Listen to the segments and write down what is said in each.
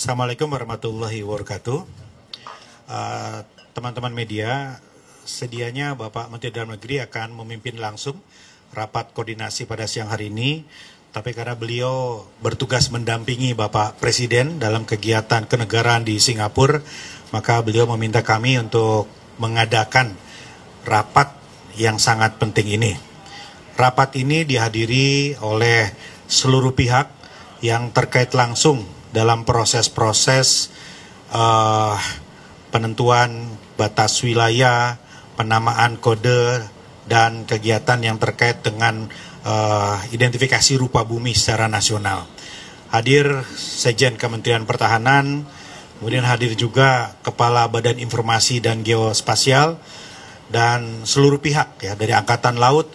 Assalamualaikum warahmatullahi wabarakatuh. Teman-teman media, sedianya Bapak Menteri Dalam Negeri akan memimpin langsung rapat koordinasi pada siang hari ini. Tapi karena beliau bertugas mendampingi Bapak Presiden dalam kegiatan kenegaraan di Singapura, maka beliau meminta kami untuk mengadakan rapat yang sangat penting ini. Rapat ini dihadiri oleh seluruh pihak yang terkait langsung dalam proses-proses penentuan batas wilayah, penamaan kode, dan kegiatan yang terkait dengan identifikasi rupa bumi secara nasional. Hadir Sekjen Kementerian Pertahanan, kemudian hadir juga Kepala Badan Informasi dan Geospasial, dan seluruh pihak ya, dari Angkatan Laut,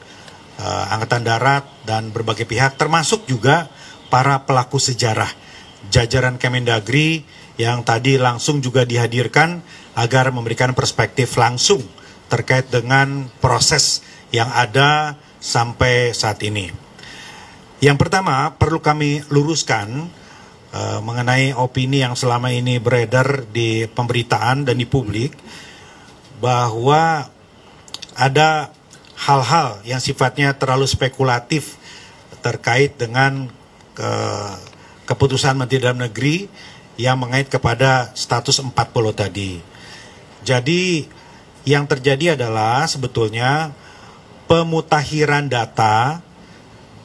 Angkatan Darat, dan berbagai pihak, termasuk juga para pelaku sejarah, jajaran Kemendagri yang tadi langsung juga dihadirkan agar memberikan perspektif langsung terkait dengan proses yang ada sampai saat ini. Yang pertama, perlu kami luruskan mengenai opini yang selama ini beredar di pemberitaan dan di publik, bahwa ada hal-hal yang sifatnya terlalu spekulatif terkait dengan keputusan Menteri Dalam Negeri yang mengait kepada status 40 tadi. Jadi yang terjadi adalah sebetulnya pemutakhiran data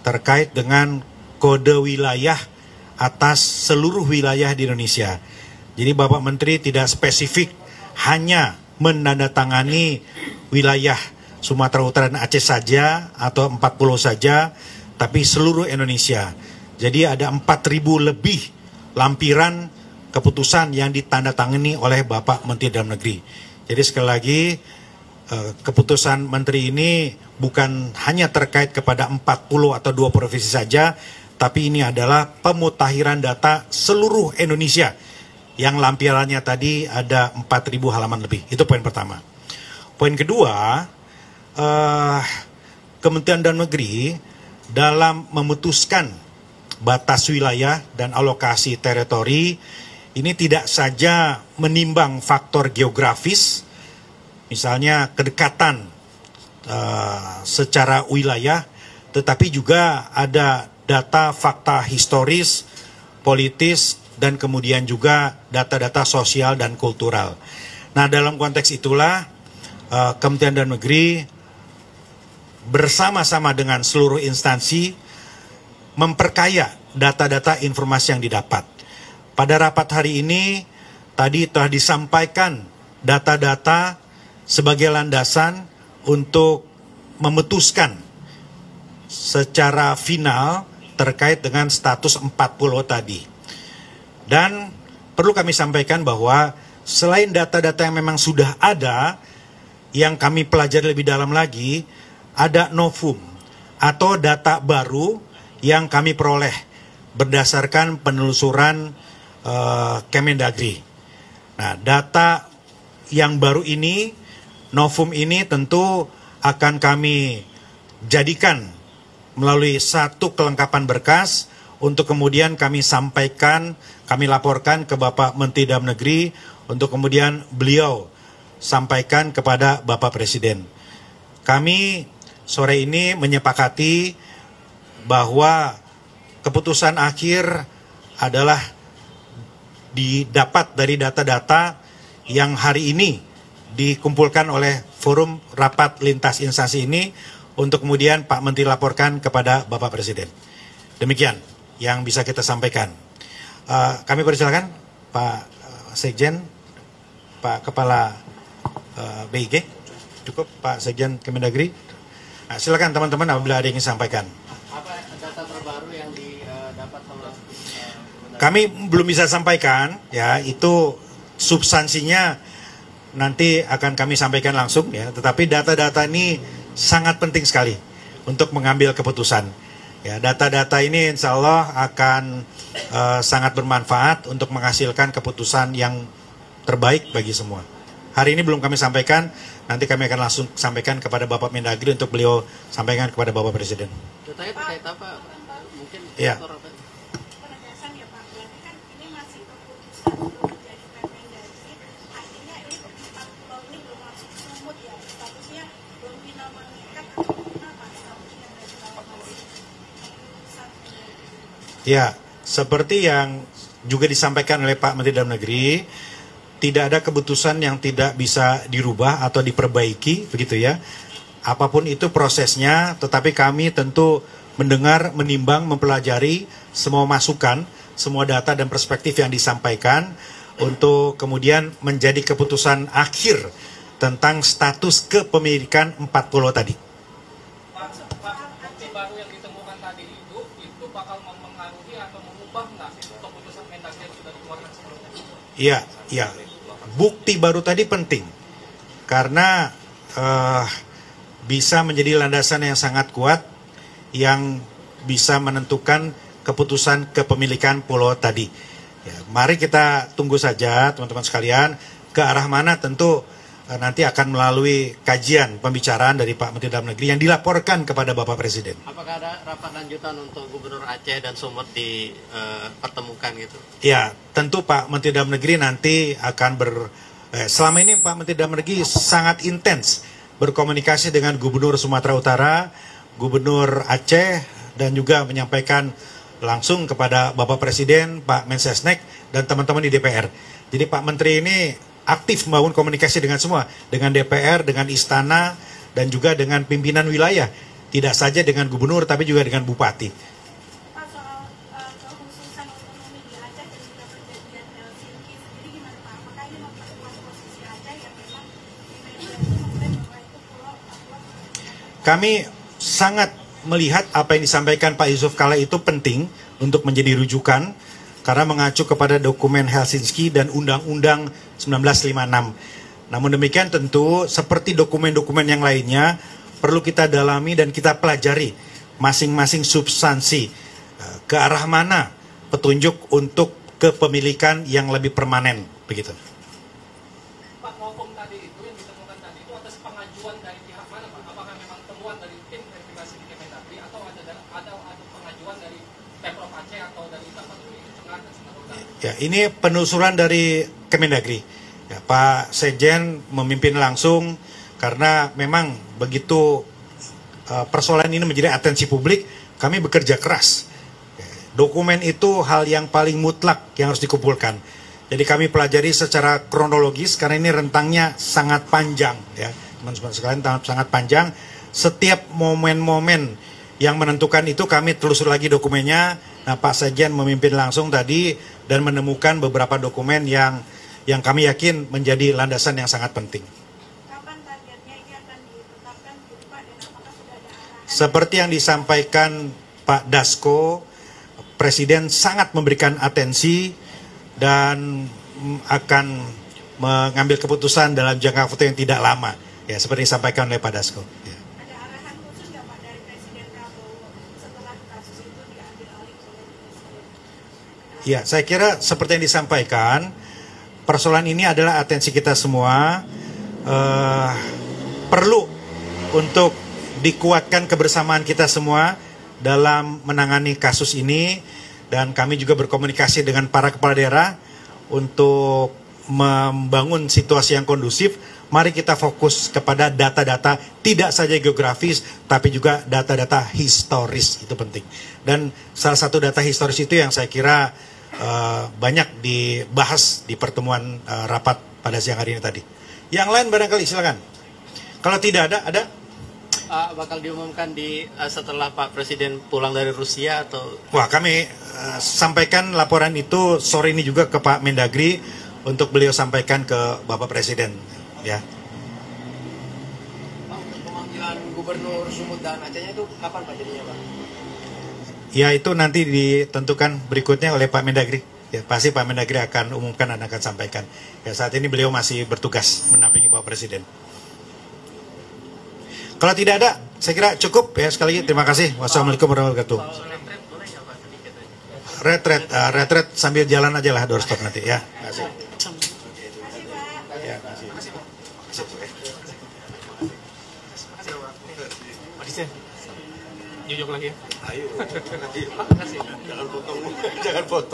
terkait dengan kode wilayah atas seluruh wilayah di Indonesia. Jadi Bapak Menteri tidak spesifik hanya menandatangani wilayah Sumatera Utara dan Aceh saja atau 40 saja, tapi seluruh Indonesia. Jadi ada 4.000 lebih lampiran keputusan yang ditandatangani oleh Bapak Menteri Dalam Negeri. Jadi sekali lagi, keputusan Menteri ini bukan hanya terkait kepada 40 atau 2 provinsi saja, tapi ini adalah pemutakhiran data seluruh Indonesia yang lampirannya tadi ada 4.000 halaman lebih. Itu poin pertama. Poin kedua, Kementerian Dalam Negeri dalam memutuskan batas wilayah dan alokasi teritori ini tidak saja menimbang faktor geografis, misalnya kedekatan secara wilayah, tetapi juga ada data fakta historis, politis, dan kemudian juga data-data sosial dan kultural. Nah, dalam konteks itulah Kementerian Dalam Negeri bersama-sama dengan seluruh instansi memperkaya data-data informasi yang didapat. Pada rapat hari ini, tadi telah disampaikan data-data sebagai landasan untuk memutuskan secara final terkait dengan status 40 tadi. Dan perlu kami sampaikan bahwa selain data-data yang memang sudah ada, yang kami pelajari lebih dalam lagi, ada novum atau data baru yang kami peroleh berdasarkan penelusuran Kemendagri. Nah, data yang baru ini, novum ini tentu akan kami jadikan melalui satu kelengkapan berkas untuk kemudian kami sampaikan, kami laporkan ke Bapak Menteri Dalam Negeri untuk kemudian beliau sampaikan kepada Bapak Presiden. Kami sore ini menyepakati bahwa keputusan akhir adalah didapat dari data-data yang hari ini dikumpulkan oleh forum rapat lintas instansi ini untuk kemudian Pak Menteri laporkan kepada Bapak Presiden. Demikian yang bisa kita sampaikan. Kami persilakan Pak Sekjen, Pak Kepala BIG, cukup Pak Sekjen Kemendagri. Nah, silakan teman-teman apabila ada yang ingin sampaikan. Apa data terbaru yang didapat oleh kami belum bisa sampaikan, ya itu substansinya nanti akan kami sampaikan langsung ya. Tetapi data-data ini sangat penting sekali untuk mengambil keputusan. Ya, data-data ini insya Allah akan sangat bermanfaat untuk menghasilkan keputusan yang terbaik bagi semua. Hari ini belum kami sampaikan, nanti kami akan langsung sampaikan kepada Bapak Mendagri untuk beliau sampaikan kepada Bapak Presiden. Datanya terkait apa? Mungkin ya. Penegasan ya Pak, berarti kan ini masih keputusan Ya, seperti yang juga disampaikan oleh Pak Menteri Dalam Negeri, tidak ada keputusan yang tidak bisa dirubah atau diperbaiki, begitu ya. Apapun itu prosesnya, tetapi kami tentu mendengar, menimbang, mempelajari semua masukan, semua data dan perspektif yang disampaikan untuk kemudian menjadi keputusan akhir tentang status kepemilikan 4 pulau tadi. Bukti baru yang ditemukan tadi itu bakal mempengaruhi atau mengubah nggak keputusan Mendagri yang sudah dikeluarkan sebelumnya? Iya. Bukti baru tadi penting karena bisa menjadi landasan yang sangat kuat yang bisa menentukan keputusan kepemilikan pulau tadi. Ya, mari kita tunggu saja teman-teman sekalian, ke arah mana tentu nanti akan melalui kajian pembicaraan dari Pak Menteri Dalam Negeri yang dilaporkan kepada Bapak Presiden. Apakah ada rapat lanjutan untuk Gubernur Aceh dan Sumut dipertemukan gitu? Ya, tentu Pak Menteri Dalam Negeri nanti akan selama ini Pak Menteri Dalam Negeri sangat intens berkomunikasi dengan Gubernur Sumatera Utara, Gubernur Aceh, dan juga menyampaikan langsung kepada Bapak Presiden, Pak Mensesnek, dan teman-teman di DPR. Jadi Pak Menteri ini aktif membangun komunikasi dengan semua, dengan DPR, dengan Istana, dan juga dengan pimpinan wilayah. Tidak saja dengan Gubernur, tapi juga dengan Bupati. Pak, soal kekhususan otonomi di Aceh dan juga perjanjian Helsinki sendiri gimana Pak? Apakah ini memperkuat posisi Aceh yang memang di media itu mengklaim bahwa itu pulau Papua? Kami sangat melihat apa yang disampaikan Pak Yusuf Kala itu penting untuk menjadi rujukan karena mengacu kepada dokumen Helsinki dan Undang-Undang 1956. Namun demikian tentu seperti dokumen-dokumen yang lainnya perlu kita dalami dan kita pelajari masing-masing substansi ke arah mana petunjuk untuk kepemilikan yang lebih permanen begitu. Pak, hukum tadi itu yang ditemukan tadi itu atas pengajuan dari pihak mana Pak? Apakah memang temuan dari tim verifikasi di Kemendagri atau ada pengajuan dari Pemprov Aceh atau dari Tapanuli Tengah dan Sumatera? Ya, ini penelusuran dari Kemendagri. Ya, Pak Sekjen memimpin langsung karena memang begitu persoalan ini menjadi atensi publik, kami bekerja keras. Ya, dokumen itu hal yang paling mutlak yang harus dikumpulkan. Jadi kami pelajari secara kronologis karena ini rentangnya sangat panjang, ya teman-teman sekalian, sangat panjang. Setiap momen-momen yang menentukan itu kami telusur lagi dokumennya. Nah, Pak Sekjen memimpin langsung tadi dan menemukan beberapa dokumen yang kami yakin menjadi landasan yang sangat penting. Kapan targetnya ini akan ditetapkan gitu Pak, dan apakah sudah ada arahan? Seperti yang disampaikan Pak Dasko, Presiden sangat memberikan atensi dan akan mengambil keputusan dalam jangka waktu yang tidak lama. Ya, seperti disampaikan oleh Pak Dasko. Ya. Ada arahan khusus nggak Pak dari Presiden Prabowo setelah kasus itu diambil alih oleh Presiden? Ya, saya kira seperti yang disampaikan, persoalan ini adalah atensi kita semua. Perlu untuk dikuatkan kebersamaan kita semua dalam menangani kasus ini, dan kami juga berkomunikasi dengan para kepala daerah untuk membangun situasi yang kondusif. Mari kita fokus kepada data-data tidak saja geografis tapi juga data-data historis, itu penting. Dan salah satu data historis itu yang saya kira banyak dibahas di pertemuan rapat pada siang hari ini tadi. Yang lain barangkali silakan. Kalau tidak ada? Bakal diumumkan setelah Pak Presiden pulang dari Rusia atau? Wah, kami sampaikan laporan itu sore ini juga ke Pak Mendagri untuk beliau sampaikan ke Bapak Presiden. Ya. Pak, untuk pemanggilan Gubernur Sumut dan Acehnya itu kapan Pak jadinya Pak? Ya, itu nanti ditentukan berikutnya oleh Pak Mendagri. Ya, pasti Pak Mendagri akan umumkan dan akan sampaikan. Ya, saat ini beliau masih bertugas menampingi Bapak Presiden. Kalau tidak ada, saya kira cukup ya. Sekali lagi terima kasih. Wassalamualaikum warahmatullahi wabarakatuh. Retret sambil jalan aja lah doorstop nanti ya. Terima kasih. Ya, terima kasih. Pak Dirjen, jujur lagi ya. Ayo, jangan potong.